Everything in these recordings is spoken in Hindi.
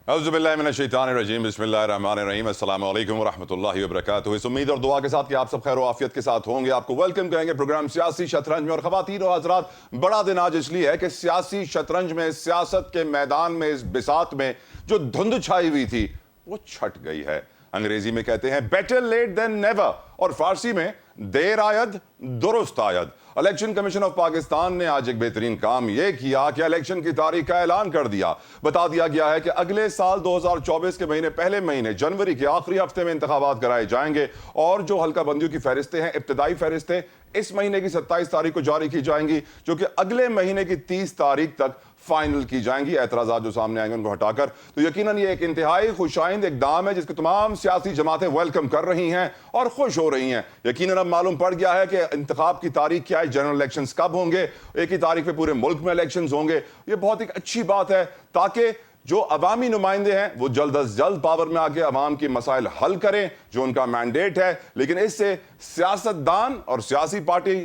औज़ुबिल्लाहिमिनश्शैतानिर्रजीम बिस्मिल्लाहिर्रहमानिर्रहीम अस्सलामु अलैकुम वरहमतुल्लाहि वबरकातुहू। इस उम्मीद और दुआ के साथ कि आप सब खैर और आफियत के साथ होंगे। आपको वेलकम कहेंगे प्रोग्राम सियासी शतरंज में। और ख़वातीन और हज़रात, बड़ा दिन आज इसलिए है कि सियासी शतरंज में, सियासत के मैदान में, इस बिसात में जो धुंध छाई हुई थी वो छट गई है। अंग्रेजी में कहते हैं बेटर लेट देन नेवर, और फारसी में देर आयद दुरुस्त आयद। इलेक्शन कमीशन ऑफ पाकिस्तान ने आज एक बेहतरीन काम यह किया कि इलेक्शन की तारीख का ऐलान कर दिया। बता दिया गया है कि अगले साल 2024 के पहले महीने जनवरी के आखिरी हफ्ते में इंतखाबात कराए जाएंगे। और जो हल्का बंदियों की फहरिस्तें हैं, इब्तदाई फहरिस्तें इस महीने की 27 तारीख को जारी की जाएंगी, जो कि अगले महीने की 30 तारीख तक फाइनल की जाएंगी। एतराज़ात जो सामने आएंगे उनको हटाकर। तो यकीनन ये एक इंतहाई खुशाइंद इकदाम है जिसके तमाम सियासी जमातें वेलकम कर रही हैं और खुश हो रही हैं। यकीनन अब मालूम पड़ गया है कि इंतखाब की तारीख क्या है, जनरल इलेक्शंस कब होंगे, एक ही तारीख पे पूरे मुल्क में इलेक्शंस होंगे। ये बहुत एक अच्छी बात है ताकि जो अवामी नुमाइंदे हैं वो जल्द अज जल्द पावर में आके अवाम की मसाइल हल करें, जो उनका मैंडेट है। लेकिन इससे सियासतदान और सियासी पार्टी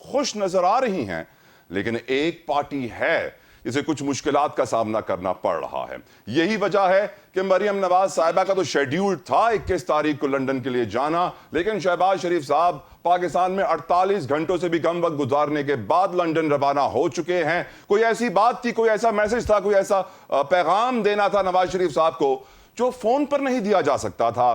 खुश नजर आ रही हैं, लेकिन एक पार्टी है इसे कुछ मुश्किलात का सामना करना पड़ रहा है। यही वजह है कि मरियम नवाज साहिबा का तो शेड्यूल था 21 तारीख को लंदन के लिए जाना, लेकिन शहबाज शरीफ साहब पाकिस्तान में 48 घंटों से भी कम वक्त गुजारने के बाद लंदन रवाना हो चुके हैं। कोई ऐसी बात थी, कोई ऐसा मैसेज था, कोई ऐसा पैगाम देना था नवाज शरीफ साहब को जो फोन पर नहीं दिया जा सकता था,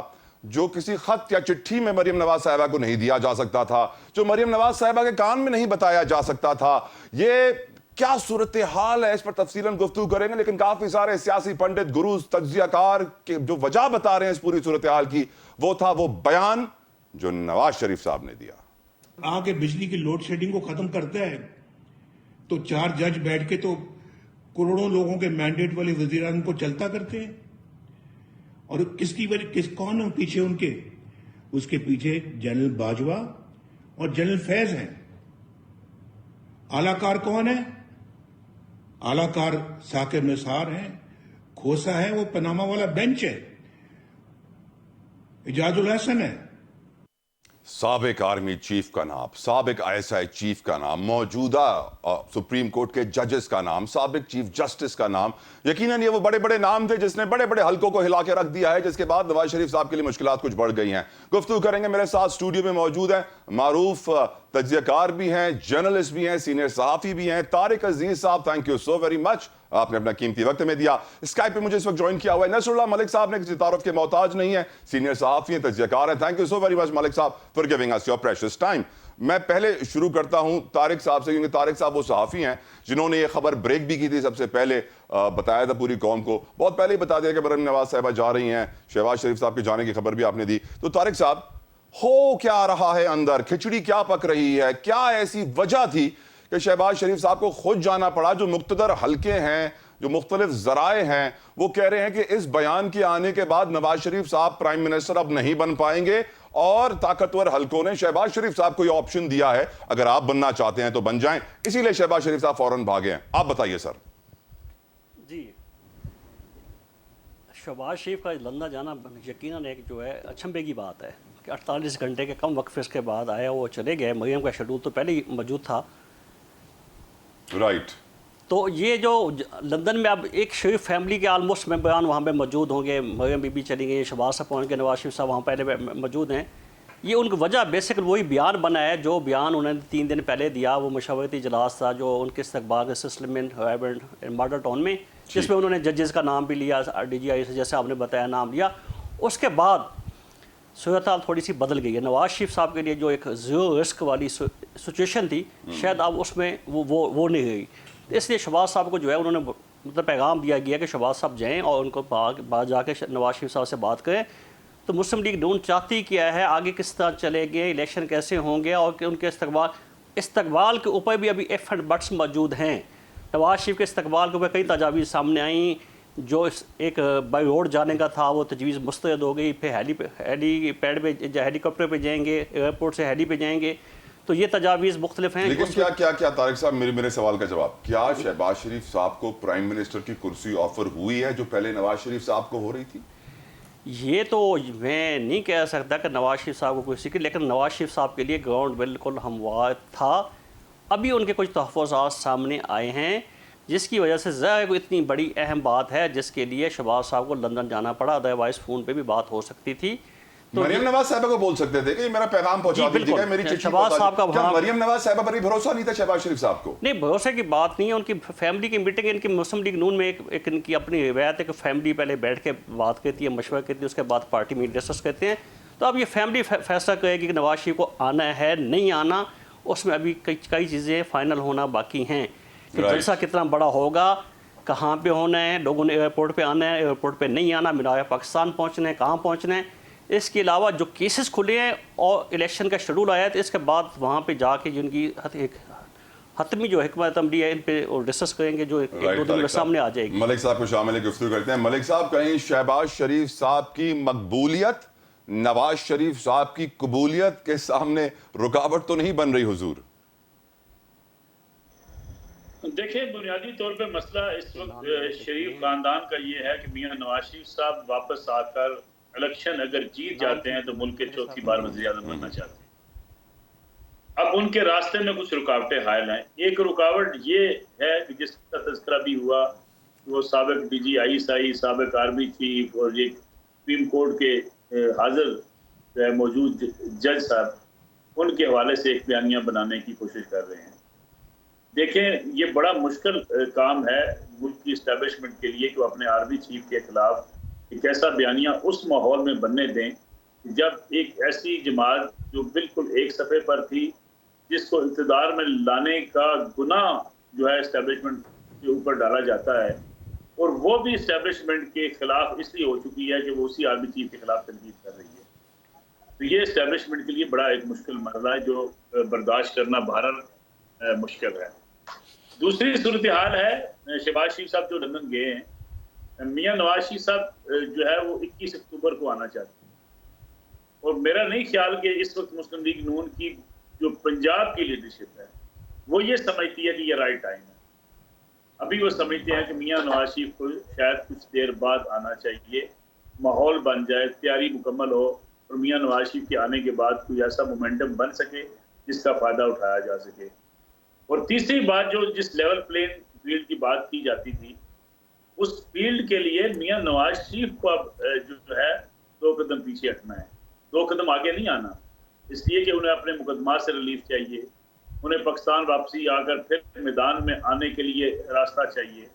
जो किसी खत या चिट्ठी में मरियम नवाज साहिबा को नहीं दिया जा सकता था, जो मरियम नवाज साहिबा के कान में नहीं बताया जा सकता था। ये क्या सूरत हाल है, इस पर तफसीलन गुफ्तगू करेंगे। लेकिन काफी सारे सियासी पंडित, गुरुज, तज्जियाकार के जो वजह बता रहे हैं इस पूरी सूरत हाल की, वो था वो बयान जो नवाज शरीफ साहब ने दिया। आके बिजली की लोड शेडिंग को खत्म करता है तो 4 जज बैठ के तो करोड़ों लोगों के मैंडेट वाले वजीरान को चलता करते हैं। और किसकी वजह, कौन है पीछे उनके? उसके पीछे जनरल बाजवा और जनरल फैज हैं। आलाकार कौन है? आलाकार साकिब निसार हैं, खोसा है, वो पनामा वाला बेंच है, इजाजुल हसन है। साबिक आर्मी चीफ का नाम, साबिक आईएसआई चीफ का नाम, मौजूदा सुप्रीम कोर्ट के जजेस का नाम, साबिक चीफ जस्टिस का नाम। यकीनन ये वो बड़े बड़े नाम थे जिसने बड़े बड़े हलकों को हिला के रख दिया है, जिसके बाद नवाज शरीफ साहब के लिए मुश्किलात कुछ बढ़ गई हैं। गुफ्तगू करेंगे। मेरे साथ स्टूडियो में मौजूद है मारूफ तज्जियाकार भी हैं, जर्नलिस्ट भी हैं, सीनियर सहाफी भी हैं, तारिक अजीज साहब, thank you so very much, आपने अपना कीमती वक्त में दिया। स्काइप पे मुझे इस वक्त ज्वाइन किया हुआ है नसरुल्लाह मलिक साहब ने, किसी तारुफ के मोहताज नहीं है, सीनियर सहाफी हैं, तज्जियाकार हैं। Thank you so very much Malik साहब for giving us your precious time. मैं पहले शुरू करता हूं तारिक साहब से, क्योंकि तारिक साहब वो सहाफी हैं जिन्होंने ये खबर ब्रेक भी की थी, सबसे पहले बताया था पूरी कौम को, बहुत पहले ही बता दिया कि मरियम नवाज साहिबा जा रही हैं, शहबाज शरीफ साहब के जाने की खबर भी आपने दी। तो तारिक साहब, हो क्या रहा है अंदर, खिचड़ी क्या पक रही है? क्या ऐसी वजह थी कि शहबाज शरीफ साहब को खुद जाना पड़ा? जो मुख्तदर हल्के हैं, जो मुख्तलिफ जराए हैं, वो कह रहे हैं कि इस बयान के आने के बाद नवाज शरीफ साहब प्राइम मिनिस्टर अब नहीं बन पाएंगे, और ताकतवर हल्कों ने शहबाज शरीफ साहब को यह ऑप्शन दिया है, अगर आप बनना चाहते हैं तो बन जाएं, इसीलिए शहबाज शरीफ साहब फौरन भागे हैं। आप बताइए सर। जी, शहबाज शरीफ का लंदन जाना यकीनन एक जो है अचंभे की बात है कि 48 घंटे के कम वक्फे के बाद आया, वो चले गए। मरियम का शेड्यूल तो पहले ही मौजूद था, राइट। तो ये जो लंदन में अब एक शरीफ फैमिली के आलमोस्ट मेंबरान वहाँ पे मौजूद होंगे, मरियम बीबी चली गई, शहबाज साहब पहुँच के, नवाज शरीफ साहब वहाँ पहले मौजूद हैं। ये उनकी वजह बेसिकली वही बयान बना है जो बयान उन्होंने 3 दिन पहले दिया। वो मशवरती इजलास था जो उनके इस्तकबाल के सिलसिले में मॉडल टाउन में, जिसमें उन्होंने जजेस का नाम भी लिया, DGI से जैसे आपने बताया नाम लिया। उसके बाद सूरत हाल थोड़ी सी बदल गई है। नवाज शरीफ साहब के लिए जो एक ज़ीरो रिस्क वाली सिचुएशन थी, शायद अब उसमें वो नहीं गई। इसलिए शहबाज साहब को जो है उन्होंने मतलब पैगाम दिया गया कि शहबाज साहब जाएँ और उनको बाहर जाके नवाज शरीफ साहब से बात करें। तो मुस्लिम लीग नून चाहती क्या है, आगे किस तरह चलेंगे, इलेक्शन कैसे होंगे, और कि उनके इस्तकबाल के ऊपर भी अभी इफ एंड बट्स मौजूद हैं। नवाज शरीफ के इस्तकबाल के ऊपर कई तजावीज़ सामने आई। जो एक बाई रोड जाने का था वो तजवीज़ मुस्तरद हो गई, फिर हेलीपैड पे, हेलीकॉप्टर पे जाएंगे, एयरपोर्ट से हेली पे जाएंगे। तो ये तजावीज़ मुख्तलिफ हैं। लेकिन क्या तारिक साहब, मेरे सवाल का जवाब, क्या शहबाज शरीफ साहब को प्राइम मिनिस्टर की कुर्सी ऑफर हुई है जो पहले नवाज शरीफ साहब को हो रही थी? ये तो मैं नहीं कह सकता कि नवाज शरीफ साहब को कुर्सी की, लेकिन नवाज शरीफ साहब के लिए ग्राउंड बिल्कुल हमवार था। अभी उनके कुछ तहफ़्फ़ुज़ात सामने आए हैं जिसकी वजह से ज़ाहिर इतनी बड़ी अहम बात है जिसके लिए शहबाज साहब को लंदन जाना पड़ा, अदरवाइज़ फ़ोन पे भी बात हो सकती थी। तो मरियम नवाज साहबा को बोल सकते थे कि मेरा पैगाम पहुंचा जी, दीजिएगा, बिल्कुल। मेरी चिट्ठी शहबाज साहब का क्या वहाँ- मरियम नवाज साहबा पर भी भरोसा नहीं था शहबाज शरीफ साहब को? नहीं, भरोसे की बात नहीं है। उनकी फैमिली की मीटिंग, इनकी मुस्लिम लीग नून में एक इनकी अपनी रिवायत है कि फैमिली पहले बैठ के बात करती है, मशवरा करती है, उसके बाद पार्टी में डिस्कस करते हैं। तो अब ये फैमिली फैसला करेगी कि नवाज शरीफ को आना है नहीं आना, उसमें अभी कई चीज़ें फाइनल होना बाकी हैं कि Right. जलसा कितना बड़ा होगा, कहाँ पे होना है, लोगों ने एयरपोर्ट पे आना है, एयरपोर्ट पे नहीं आना, मीनार पाकिस्तान पहुँचना है, कहाँ पहुँचना है। इसके अलावा जो केसेस खुले हैं और इलेक्शन का शेड्यूल आया है, तो इसके बाद वहाँ पे जाके जिनकी एक हतमी जो हिकमत अमली है इन पे डिस्कस करेंगे, जो एक दो दिन में सामने आ जाएगी। मलिक साहब को शामिल है, गुफ्तगू करते हैं। मलिक साहब, कहीं शहबाज शरीफ साहब की मकबूलियत नवाज शरीफ साहब की कबूलियत के सामने रुकावट तो नहीं बन रही हुजूर? देखिए, बुनियादी तौर पे मसला इस वक्त शरीफ खानदान का ये है कि मियां नवाज शरीफ साहब वापस आकर इलेक्शन अगर जीत जाते हैं तो मुल्क के चौथी बार वज़ीर आज़म बनना चाहते हैं। अब उनके रास्ते में कुछ रुकावटें हायल हैं। एक रुकावट ये है कि जिसका तज़किरा भी हुआ, वो साबिक DG ISI, साबिक आर्मी चीफ और ये सुप्रीम कोर्ट के हाजिर मौजूद जज साहब, उनके हवाले से एक बयानिया बनाने की कोशिश कर रहे हैं। देखें, ये बड़ा मुश्किल काम है मुल्क की इस्टेब्लिशमेंट के लिए कि वो अपने आर्मी चीफ के खिलाफ एक ऐसा बयानिया उस माहौल में बनने दें जब एक ऐसी जमात जो बिल्कुल एक सफ़े पर थी, जिसको इक़्तिदार में लाने का गुनाह जो है इस्टेब्लिशमेंट के ऊपर डाला जाता है, और वो भी इस्टेब्लिशमेंट के खिलाफ इसलिए हो चुकी है कि वो उसी आर्मी चीफ के खिलाफ तनकीद कर रही है। तो ये इस्टेब्लिशमेंट के लिए बड़ा एक मुश्किल मसला है जो बर्दाश्त करना बहरहाल मुश्किल है। दूसरी सूरत हाल है, शहबाज शरीफ साहब जो लंदन गए हैं, मियां नवाज शरीफ साहब जो है वो 21 अक्टूबर को आना चाहते हैं, और मेरा नहीं ख्याल कि इस वक्त मुस्लिम लीग नून की जो पंजाब की लीडरशिप है वो ये समझती है कि ये राइट टाइम है। अभी वो समझते हैं कि मियां नवाज शरीफ को शायद कुछ देर बाद आना चाहिए, माहौल बन जाए, तैयारी मुकम्मल हो और मियां नवाज शरीफ के आने के बाद कोई ऐसा मोमेंटम बन सके जिसका फ़ायदा उठाया जा सके। और तीसरी बात, जो जिस लेवल प्लेइंग फील्ड की बात की जाती थी, उस फील्ड के लिए मियां नवाज शरीफ को अब जो है 2 कदम पीछे हटना है, 2 कदम आगे नहीं आना, इसलिए कि उन्हें अपने मुकदमा से रिलीफ चाहिए, उन्हें पाकिस्तान वापसी आकर फिर मैदान में आने के लिए रास्ता चाहिए।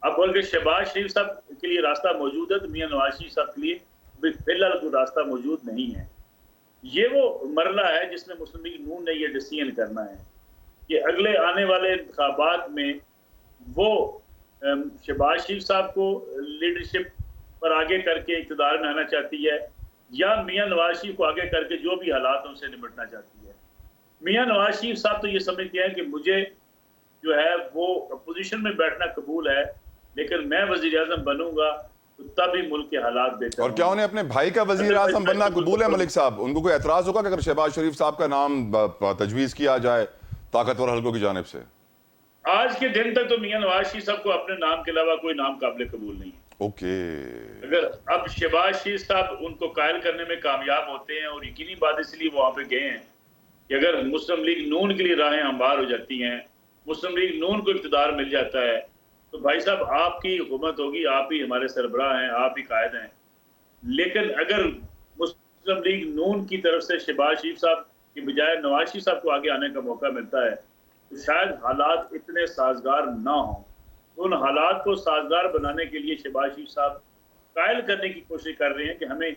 अब बल्कि शहबाज शरीफ साहब के लिए रास्ता मौजूद है, तो मियां नवाज शरीफ साहब के लिए फिलहाल कोई रास्ता मौजूद नहीं है। ये वो मरला है जिसमें मुस्लिम लीग नून ने ये डिसीजन करना है कि अगले आने वाले इंतखाबात में वो शहबाज शरीफ साहब को लीडरशिप पर आगे करके इक़्तिदार में आना चाहती है, या मियां नवाज शरीफ को आगे करके जो भी हालात हैं उनसे निपटना चाहती है। मियां नवाज शरीफ साहब तो ये समझते हैं कि मुझे जो है वो अपोजिशन में बैठना कबूल है, लेकिन मैं वज़ीर आज़म बनूंगा तो तभी मुल्क के हालात बेहतर। और क्या उन्हें अपने भाई का वजीर आजम बनना कबूल है मलिक साहब? उनको कोई एतराज होगा कि अगर शहबाज शरीफ साहब का नाम तजवीज़ किया जाए ताकतवर हल्कों की जानिब से? आज के दिन तक तो मियां नवाज शरीफ साहब को अपने नाम के अलावा कोई नाम काबिल कबूल नहीं है। ओके। अगर अब शहबाज शरीफ साहब उनको कायल करने में कामयाब होते हैं, और यकीनी बात इसलिए वहां पे गए हैं कि अगर मुस्लिम लीग नून के लिए राहें हमवार हो जाती हैं, मुस्लिम लीग नून को इक़्तिदार मिल जाता है, तो भाई साहब आपकी हुकूमत होगी, आप ही हमारे सरबराह हैं, आप ही कायद हैं। लेकिन अगर मुस्लिम लीग नून की तरफ से शहबाज शरीफ साहब की बजाय नवाज शरीफ साहब को आगे आने का मौका मिलता है, तो शायद हालात इतने साजगार ना हों। तो उन हालात को साजगार बनाने के लिए शहबाज शरीफ साहब कायल करने की कोशिश कर रहे हैं कि हमें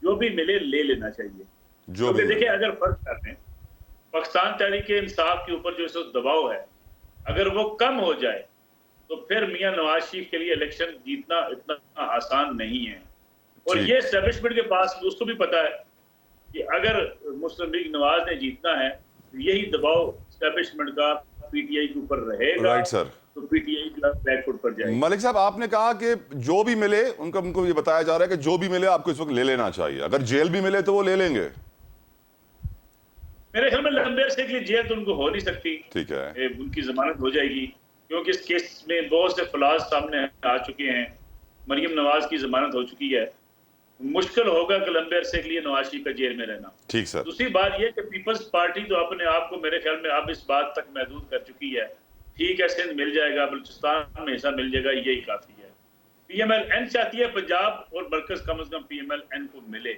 जो भी मिले ले लेना चाहिए। जो भी देखिए, अगर फर्क कर रहे हैं पाकिस्तान तहरीक इंसाफ के ऊपर जो इस वक्त दबाव है, अगर वो कम हो जाए तो फिर मियां नवाज शरीफ के लिए इलेक्शन जीतना इतना आसान नहीं है। और ये एस्टेब्लिशमेंट के पास उसको भी पता है कि अगर मुस्लिम लीग नवाज ने जीतना है तो यही दबाव एस्टेब्लिशमेंट का PTI के ऊपर रहेगा। Right sir. तो PTI का बैकफुट पर जाएगी। मलिक साहब, आपने कहा कि जो भी मिले उनको ये बताया जा रहा है कि जो भी मिले आपको इस वक्त ले लेना चाहिए, अगर जेल भी मिले तो वो ले लेंगे। मेरे ख्याल में लंबे अरसे के लिए जेल तो उनको हो नहीं सकती। ठीक है, उनकी जमानत हो जाएगी, क्योंकि इस केस में बहुत से फलाज सामने आ चुके हैं। मरियम नवाज की जमानत हो चुकी है, मुश्किल होगा कि लंबे अरसे के लिए नवाज शरीफ का जेल में रहना। ठीक सर। दूसरी बात यह कि पीपल्स पार्टी तो अपने आप को मेरे ख्याल में अब इस बात तक महदूद कर चुकी है ठीक है सिंध मिल जाएगा, बलूचिस्तान में हिस्सा मिल जाएगा, यही काफी है। PMLN चाहती है पंजाब और मरकज कम से कम PMLN को मिले।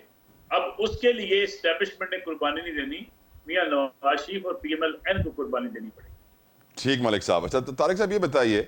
अब उसके लिए एस्टेब्लिशमेंट ने कुर्बानी नहीं देनी, मियां नवाज शरीफ और PMLN को कुर्बानी देनी पड़ेगी। ठीक मलिक साहब। अच्छा तो तारिक साहब ये बताइए,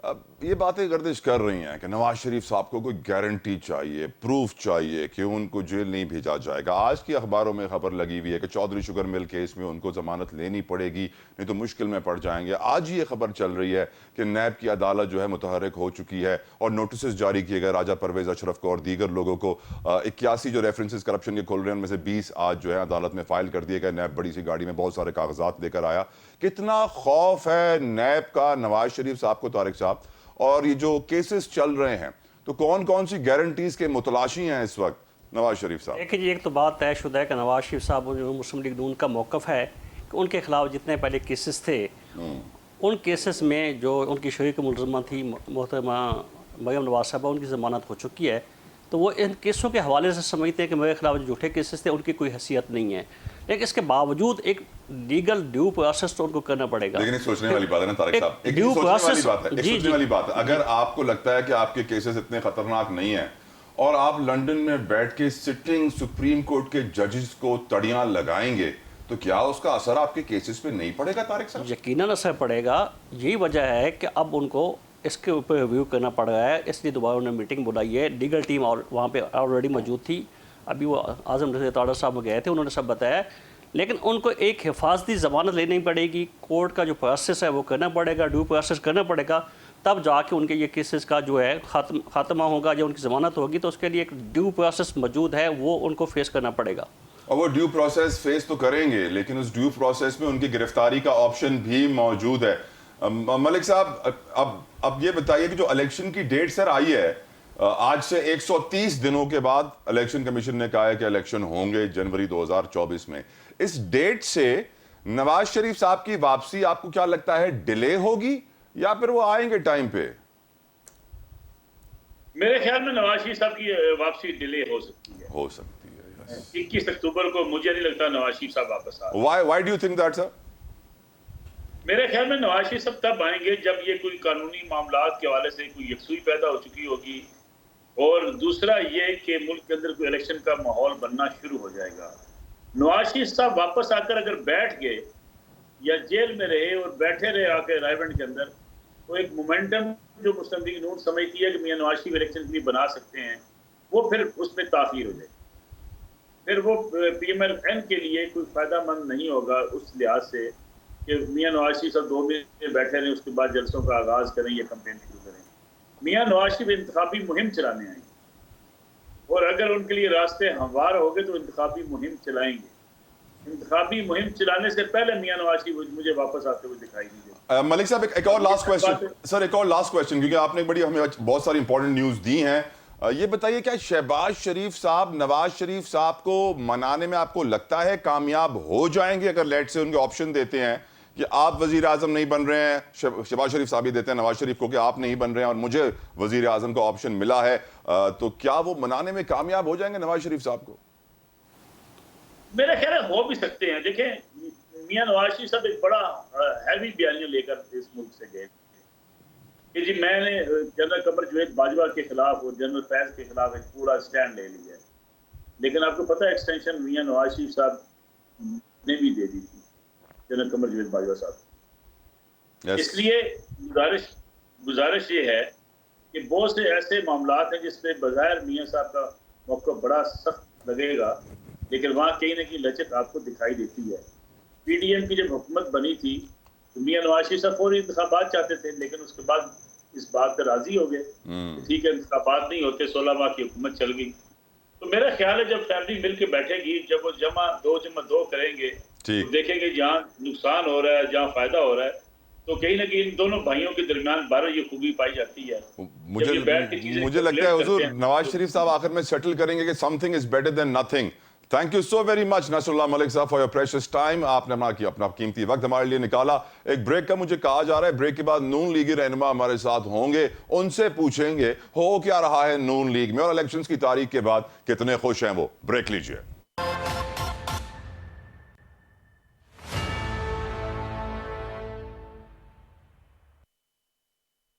अब ये बातें गर्दिश कर रही हैं कि नवाज शरीफ साहब को कोई गारंटी चाहिए, प्रूफ चाहिए कि उनको जेल नहीं भेजा जाएगा। आज की अखबारों में खबर लगी हुई है कि चौधरी शुगर मिल केस में उनको जमानत लेनी पड़ेगी, नहीं तो मुश्किल में पड़ जाएंगे। आज ही ये खबर चल रही है कि नैब की अदालत जो है मुतहरक हो चुकी है और नोटिस जारी किए गए राजा परवेज अशरफ को और दीगर लोगों को। 81 जो रेफरेंसेस करप्शन के खुल रहे हैं उनमें से 20 आज जो है अदालत में फाइल कर दिए गए। नैब बड़ी सी गाड़ी में बहुत सारे कागजात लेकर आया। कितना खौफ है नैब का नवाज शरीफ साहब को तारिक साहब, और ये जो केसेस चल रहे हैं तो कौन कौन सी गारंटीज के मुतलाशी हैं इस वक्त नवाज शरीफ साहब? देखिए जी, एक तो बात तय शुदा है कि नवाज शरीफ साहब जो मुस्लिम लीग नून का मौक़िफ़ है कि उनके खिलाफ जितने पहले केसेस थे उन केसेस में जो उनकी शरीक मुलज़मा थी मोहतरमा मरियम नवाज साहबा, उनकी ज़मानत हो चुकी है। तो वो इन केसों के हवाले से समझते हैं कि मेरे खिलाफ जो झूठे केसेस थे उनकी कोई हैसियत नहीं है, लेकिन इसके बावजूद एक लीगल ड्यू प्रोसेस तो उनको करना पड़ेगा। लेकिन एक सोचने वाली बात है ना तारिक साहब, एक ड्यू सोचने वाली प्रोसेस बात है, एक सोचने वाली बात है। अगर आपको लगता है कि आपके केसेस इतने खतरनाक नहीं है और आप लंदन में बैठ के सिटिंग सुप्रीम कोर्ट के जजेस को तड़ियां लगाएंगे तो क्या उसका असर आपके केसेस पे नहीं पड़ेगा तारिक साहब? यकीनन असर पड़ेगा। यही वजह है कि अब उनको इसके ऊपर रिव्यू करना पड़ रहा है, इसलिए दोबारा उन्होंने मीटिंग बुलाई है। लीगल टीम और वहाँ पे ऑलरेडी मौजूद थी। अभी वो आज़म रज़ा ताड़ा साहब गए थे, उन्होंने सब बताया। लेकिन उनको एक हिफाजती ज़मानत लेनी पड़ेगी, कोर्ट का जो प्रोसेस है वो करना पड़ेगा, ड्यू प्रोसेस करना पड़ेगा, तब जाके उनके ये केसेस का जो है खात्मा होगा। जब उनकी ज़मानत होगी तो उसके लिए एक ड्यू प्रोसेस मौजूद है, वो उनको फेस करना पड़ेगा। और वो ड्यू प्रोसेस फेस तो करेंगे, लेकिन उस ड्यू प्रोसेस में उनकी गिरफ्तारी का ऑप्शन भी मौजूद है। मलिक साहब, अब ये बताइए कि जो इलेक्शन की डेट सर आई है, आज से 130 दिनों के बाद इलेक्शन कमीशन ने कहा है कि इलेक्शन होंगे जनवरी 2024 में। इस डेट से नवाज शरीफ साहब की वापसी आपको क्या लगता है, डिले होगी या फिर वो आएंगे टाइम पे? मेरे ख्याल में नवाज शरीफ साहब की वापसी डिले हो सकती है। हो सकती है, yes. 21 अक्टूबर को मुझे नहीं लगता नवाज शरीफ साहब वापस आ। Why do you think that, sir? मेरे ख्याल में नवाज शरीफ साहब तब आएंगे जब ये कोई कानूनी मामलात के हवाले से कोई यकसुई पैदा हो चुकी होगी, और दूसरा ये कि मुल्क के अंदर कोई इलेक्शन का माहौल बनना शुरू हो जाएगा। नवाज शरीफ साहब वापस आकर अगर बैठ गए या जेल में रहे और बैठे रहे आकर रायबंड के अंदर, तो एक मोमेंटम जो मुस्लिम लीग नून समझती है कि मियां नवाज शरीफ इलेक्शन के लिए बना सकते हैं, वो फिर उसमें ताखीर हो जाए। फिर वो PMLN के लिए कोई फायदामंद नहीं होगा उस लिहाज से कि मियां नवाज शरीफ साहब 2 महीने बैठे रहे, उसके बाद जलसों का आगाज करें या कैंपेन शुरू करें। मियां नवाज शरीफ इंतखाबी मुहिम चलाने आएंगे, और अगर उनके लिए रास्ते हमवार हो गए तो इंतखाबी मुहिम चलाएंगे। इंतखाबी मुहिम चलाने से पहले मियां नवाज शरीफ मुझे वापस आते हुए दिखाई दीजिए। मलिक साहब, एक और लास्ट क्वेश्चन सर, एक और लास्ट क्वेश्चन, क्योंकि आपने बड़ी हमें बहुत सारी इंपॉर्टेंट न्यूज दी हैं। ये बताइए, क्या शहबाज शरीफ साहब नवाज शरीफ साहब को मनाने में आपको लगता है कामयाब हो जाएंगे? अगर लेट से उनके ऑप्शन देते हैं कि आप वजीर आजम नहीं बन रहे हैं, शहबाज शरीफ साहब ये देते हैं नवाज शरीफ को कि आप नहीं बन रहे हैं और मुझे वजीर आजम का ऑप्शन मिला है, तो क्या वो मनाने में कामयाब हो जाएंगे नवाज शरीफ साहब को? मेरा ख्याल है हो भी सकते हैं। देखें, मियां नवाज शरीफ साहब एक बड़ा हैवी बयानिया लेकर इस मुल्क से गए कि जी मैंने जनरल कमर जवेद बाजवा के खिलाफ और जनरल फैज के खिलाफ एक पूरा स्टैंड ले लिया है। लेकिन आपको पता है एक्सटेंशन मियां नवाज शरीफ साहब ने भी दे दी थी जनरल कमर जवेद बाजवा साहब। yes. इसलिए गुजारिश ये है कि बहुत से ऐसे मामलात हैं जिसपे बज़ाहिर मियां साहब का मौका बड़ा सख्त लगेगा, लेकिन वहाँ कहीं ना कहीं लचक आपको दिखाई देती है। PDM की जब हुकूमत बनी थी तो मियां नवाज शरीफ साहब फौरी इंतखाबात चाहते थे, लेकिन उसके बाद इस बात पर राजी हो गए ठीक है इंतखाबात नहीं होते, 16 माह की हुकूमत चल गई। तो मेरा ख्याल है जब फैमिली मिल के बैठेगी, जब वो जमा दो करेंगे तो देखेंगे जहाँ नुकसान हो रहा है जहाँ फायदा हो रहा है, तो कहीं ना कहीं इन दोनों भाइयों के दरमियान बारह ये खूबी पाई जाती है। मुझे लगता है हुजूर नवाज शरीफ साहब आखिर में सेटल करेंगे कि something is better than nothing. Thank you so very much Nasrullah Malik साहब फॉर योर प्रेशियस टाइम। आपने अपना कीमती वक्त हमारे लिए निकाला। एक ब्रेक का मुझे कहा जा रहा है, ब्रेक के बाद नून लीगी रहनुमा हमारे साथ होंगे, उनसे पूछेंगे हो क्या रहा है नून लीग में और इलेक्शंस की तारीख के बाद कितने खुश हैं वो। ब्रेक लीजिए।